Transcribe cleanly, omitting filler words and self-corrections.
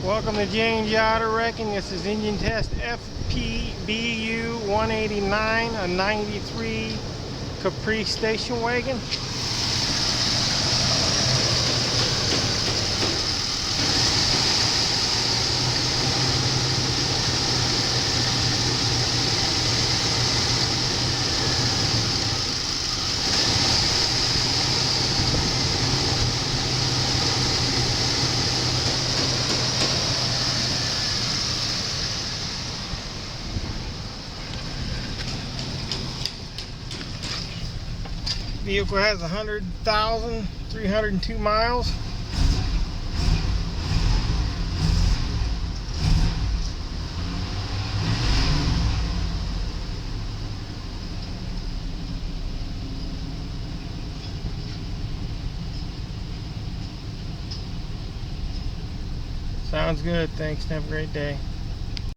Welcome to James Auto Wrecking. This is engine test FPBU189, a 93 Caprice station wagon. Vehicle has 100,302 miles. Sounds good. Thanks. Have a great day.